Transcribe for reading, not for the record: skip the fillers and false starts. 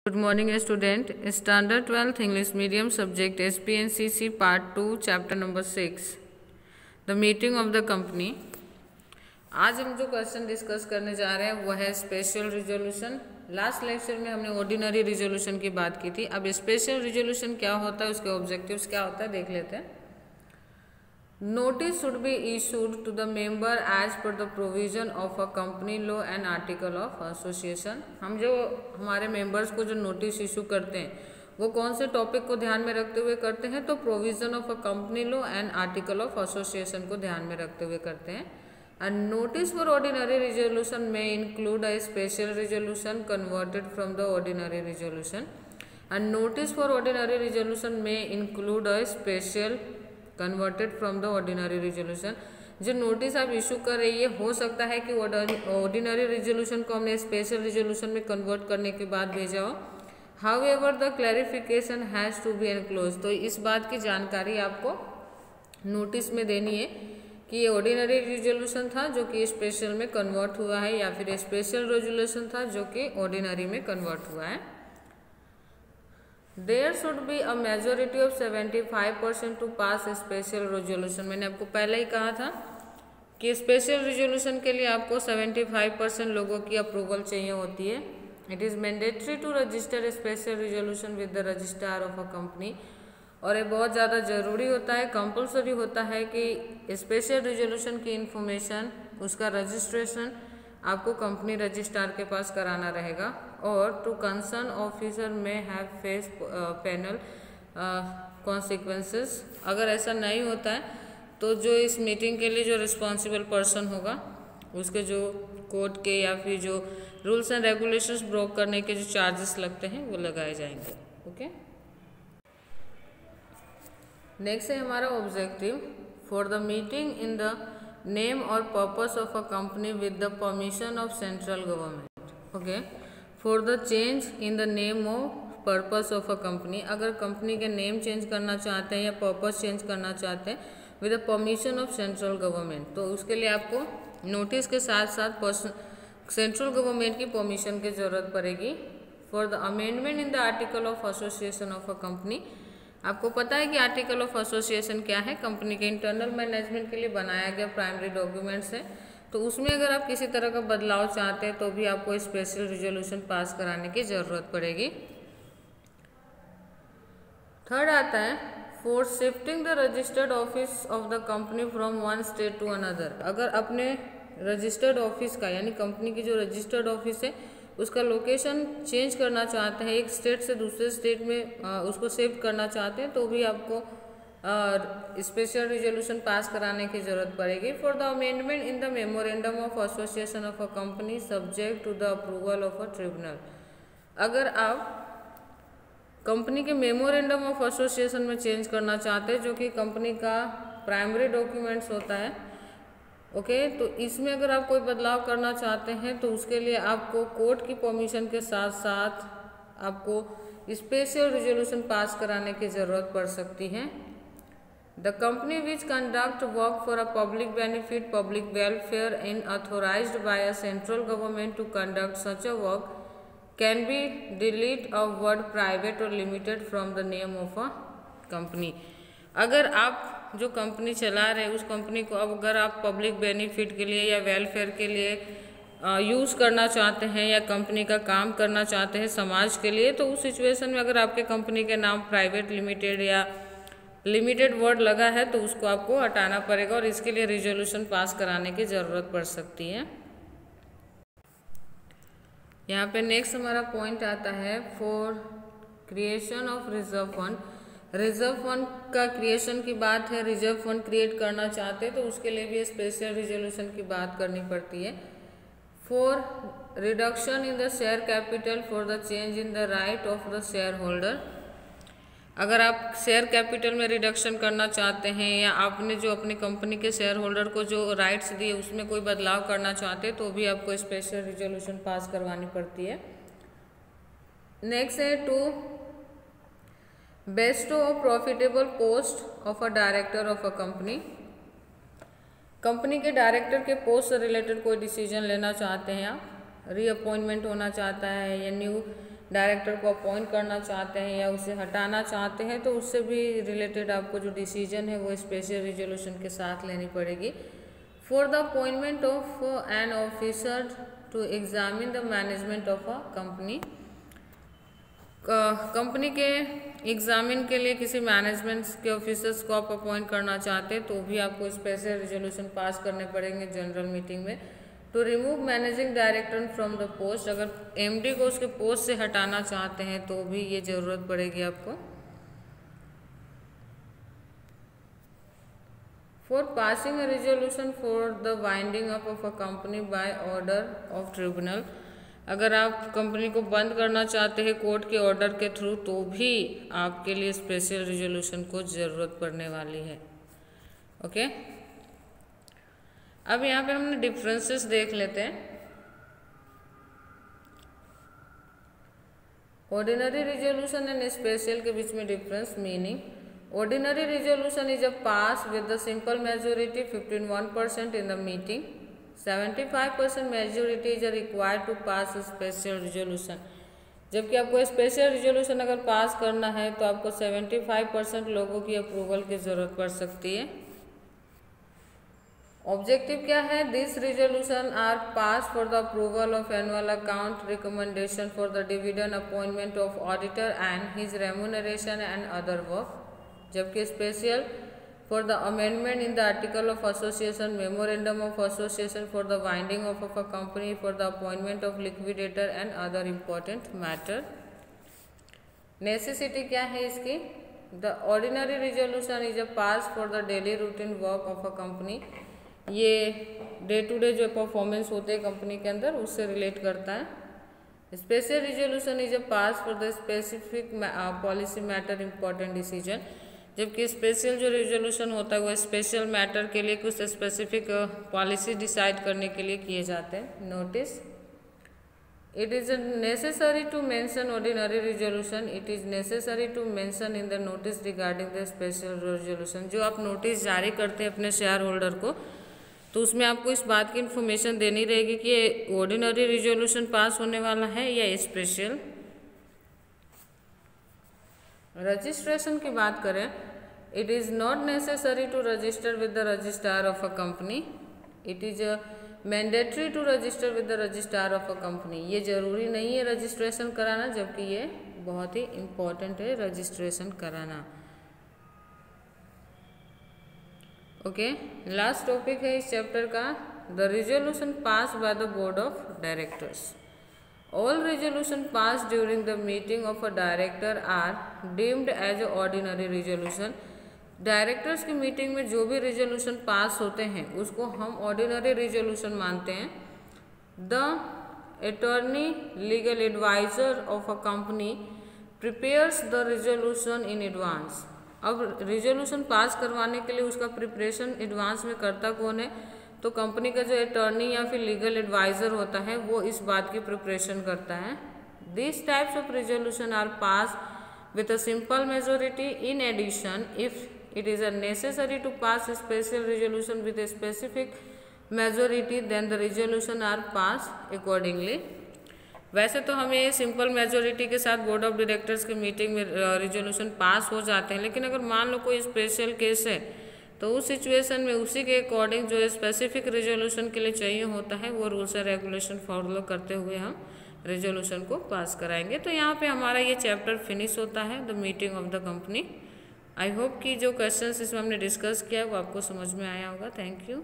Good morning student. Standard 12th English Medium subject SPNCC Part 2 Chapter number 6 The meeting of the company। आज हम जो question discuss करने जा रहे हैं वो है स्पेशल रिजोल्यूशन। लास्ट लेक्चर में हमने ऑर्डिनरी रिजोल्यूशन की बात की थी। अब स्पेशल रिजोल्यूशन क्या होता है, उसके ऑब्जेक्टिव्स क्या होता है देख लेते हैं। Notice should be issued to the member as per the provision of a company law and article of association। हम जो हमारे मेंबर्स को जो नोटिस इशू करते हैं वो कौन से टॉपिक को ध्यान में रखते हुए करते हैं, तो provision of a company law and article of association को ध्यान में रखते हुए करते हैं। And notice for ordinary resolution may include a special resolution converted from the ordinary resolution। And notice for ordinary resolution may include a special converted from the ordinary resolution. जो notice आप issue कर रही है हो सकता है कि ordinary resolution को हमने स्पेशल रिजोल्यूशन में कन्वर्ट करने के बाद भेजा हो। However the clarification has to be enclose. तो इस बात की जानकारी आपको नोटिस में देनी है कि ये ऑर्डिनरी रिजोल्यूशन था जो कि स्पेशल में कन्वर्ट हुआ है, या फिर स्पेशल रिजोल्यूशन था जो कि ऑर्डिनरी में कन्वर्ट हुआ है। There should be a majority of 75% to pass a special resolution। मैंने आपको पहले ही कहा था कि स्पेशल रिजोल्यूशन के लिए आपको 75% लोगों की अप्रूवल चाहिए होती है। It is mandatory to register special resolution with the registrar of a company. और ये बहुत ज़्यादा ज़रूरी होता है, कंपल्सरी होता है कि स्पेशल रिजोल्यूशन की इंफॉर्मेशन, उसका रजिस्ट्रेशन आपको कंपनी रजिस्ट्रार के पास कराना रहेगा। और टू कंसर्न ऑफिसर में हैव फेस पेनल कॉन्सिक्वेंसेस। अगर ऐसा नहीं होता है तो जो इस मीटिंग के लिए जो रिस्पॉन्सिबल पर्सन होगा उसके जो कोर्ट के या फिर जो रूल्स एंड रेगुलेशंस ब्रोक करने के जो चार्जेस लगते हैं वो लगाए जाएंगे। ओके, नेक्स्ट है हमारा objective. For the meeting in the name और purpose of a company with the permission of central government. Okay, for the change in the name of purpose of a company. अगर company के name change करना चाहते हैं या purpose change करना चाहते हैं with the permission of central government, तो उसके लिए आपको नोटिस के साथ साथ सेंट्रल गवर्नमेंट की परमिशन की जरूरत पड़ेगी। For the amendment in the article of association of a company. आपको पता है कि आर्टिकल ऑफ एसोसिएशन क्या है, कंपनी के इंटरनल मैनेजमेंट के लिए बनाया गया प्राइमरी डॉक्यूमेंट्स है। तो उसमें अगर आप किसी तरह का बदलाव चाहते हैं तो भी आपको स्पेशल रिजोल्यूशन पास कराने की ज़रूरत पड़ेगी। थर्ड आता है for shifting the registered office of the company from one state to another. अगर अपने रजिस्टर्ड ऑफिस का यानी कंपनी की जो रजिस्टर्ड ऑफिस है उसका लोकेशन चेंज करना चाहते हैं, एक स्टेट से दूसरे स्टेट में उसको शिफ्ट करना चाहते हैं, तो भी आपको स्पेशल रिजोल्यूशन पास कराने की जरूरत पड़ेगी। For the amendment in the memorandum of association of a company subject to the approval of a tribunal. अगर आप कंपनी के मेमोरेंडम ऑफ एसोसिएशन में चेंज करना चाहते हैं जो कि कंपनी का प्राइमरी डॉक्यूमेंट्स होता है, ओके, तो इसमें अगर आप कोई बदलाव करना चाहते हैं तो उसके लिए आपको कोर्ट की परमिशन के साथ साथ आपको स्पेशल रिजोल्यूशन पास कराने की ज़रूरत पड़ सकती है। The company which conduct work for a public benefit public welfare in authorized by a central government to conduct such a work can be delete a word private और limited from the name of a company. अगर आप जो company चला रहे उस company को अब अगर आप पब्लिक बेनिफिट के लिए या वेलफेयर के लिए यूज़ करना चाहते हैं या कंपनी का काम करना चाहते हैं समाज के लिए, तो उस सिचुएशन में अगर आपके कंपनी के नाम प्राइवेट लिमिटेड या लिमिटेड वर्ड लगा है तो उसको आपको हटाना पड़ेगा और इसके लिए रिजोल्यूशन पास कराने की ज़रूरत पड़ सकती है। यहाँ पे नेक्स्ट हमारा पॉइंट आता है for creation of reserve fund. Reserve fund का क्रिएशन की बात है, रिजर्व फंड क्रिएट करना चाहते हैं तो उसके लिए भी स्पेशल रिजोल्यूशन की बात करनी पड़ती है। For reduction in the share capital for the change in the right of the share holder. अगर आप शेयर कैपिटल में रिडक्शन करना चाहते हैं या आपने जो अपनी कंपनी के शेयर होल्डर को जो राइट्स दिए उसमें कोई बदलाव करना चाहते हैं तो भी आपको स्पेशल रिजोल्यूशन पास करवानी पड़ती है। नेक्स्ट है to bestow of profitable post of a director of a company. Company के डायरेक्टर के पोस्ट से रिलेटेड कोई डिसीजन लेना चाहते हैं आप, रीअपॉइंटमेंट होना चाहता है या न्यू डायरेक्टर को अपॉइंट करना चाहते हैं या उसे हटाना चाहते हैं तो उससे भी रिलेटेड आपको जो डिसीजन है वो स्पेशल रिजोल्यूशन के साथ लेनी पड़ेगी। For the appointment of an officer to examine the management of a company, company के एग्जामिन के लिए किसी मैनेजमेंट के ऑफिसर्स को आप अपॉइंट करना चाहते हैं तो भी आपको स्पेशल रिजोल्यूशन पास करने पड़ेंगे जनरल मीटिंग में। To remove managing director from the post, अगर एमडी को उसके पोस्ट से हटाना चाहते हैं तो भी ये जरूरत पड़ेगी आपको। For passing a resolution for the winding up of a company by order of tribunal, अगर आप कंपनी को बंद करना चाहते हैं कोर्ट के ऑर्डर के थ्रू तो भी आपके लिए स्पेशल रिजोल्यूशन को ज़रूरत पड़ने वाली है। ओके, अब यहाँ पे हमने डिफरेंसेस देख लेते हैं। ऑर्डिनरी रिजोल्यूशन एंड स्पेशल के बीच में difference. Meaning, ordinary resolution is a pass with the simple majority 51% in the meeting, 75% majority is required to pass special resolution. जबकि आपको स्पेशल रिजोल्यूशन अगर पास करना है तो आपको 75% लोगों की अप्रूवल की ज़रूरत पड़ सकती है। ऑब्जेक्टिव क्या है? This resolution are pass for the approval of annual account, recommendation for the dividend, appointment of auditor and his remuneration and other work. जबकि special for the amendment in the article of association, memorandum of association, for the winding up of a company, for the appointment of liquidator and other important matter। necessity क्या है इसकी? the ordinary resolution is a pass for the daily routine work of a company, ये day to day जो performance होते हैं company के अंदर उससे रिलेट करता है। Special resolution is a pass for the specific policy matter important decision, जबकि स्पेशल जो रिजोल्यूशन होता है वो स्पेशल मैटर के लिए कुछ स्पेसिफिक पॉलिसी डिसाइड करने के लिए किए जाते हैं। Notice, it is necessary to mention ordinary resolution, it is necessary to mention in the notice regarding the special resolution. जो आप नोटिस जारी करते हैं अपने शेयर होल्डर को तो उसमें आपको इस बात की इन्फॉर्मेशन देनी रहेगी कि ऑर्डिनरी रिजोल्यूशन पास होने वाला है या स्पेशल। रजिस्ट्रेशन की बात करें, it is not necessary to register with the registrar of a company, it is mandatory to register with the registrar of a company. ये जरूरी नहीं है रजिस्ट्रेशन कराना, जबकि ये बहुत ही इम्पोर्टेंट है रजिस्ट्रेशन कराना। ओके, लास्ट टॉपिक है इस चैप्टर का, the resolution pass by the board of directors. All resolution passed during the meeting of a director are deemed as ordinary resolution। Directors की मीटिंग में जो भी रिजोल्यूशन पास होते हैं उसको हम ऑर्डिनरी रिजोल्यूशन मानते हैं। The attorney legal adviser of a company prepares the resolution in advance. अब रिजोल्यूशन पास करवाने के लिए उसका प्रिपरेशन एडवांस में करता कौन है? तो कंपनी का जो अटॉर्नी या फिर लीगल एडवाइज़र होता है वो इस बात की प्रिपरेशन करता है। This types of resolution are pass with a simple majority. In addition, if it is necessary to pass special resolution with a specific majority then the resolution are pass accordingly. वैसे तो हमें simple majority के साथ board of directors की meeting में resolution pass हो जाते हैं, लेकिन अगर मान लो कोई स्पेशल केस है तो उस सिचुएशन में उसी के अकॉर्डिंग जो स्पेसिफिक रिजोल्यूशन के लिए चाहिए होता है वो रूल्स एंड रेगुलेशन फॉलो करते हुए हम रिजोल्यूशन को पास कराएंगे। तो यहाँ पे हमारा ये चैप्टर फिनिश होता है, the meeting of the company. I hope कि जो क्वेश्चंस इसमें हमने डिस्कस किया है वो आपको समझ में आया होगा। Thank you.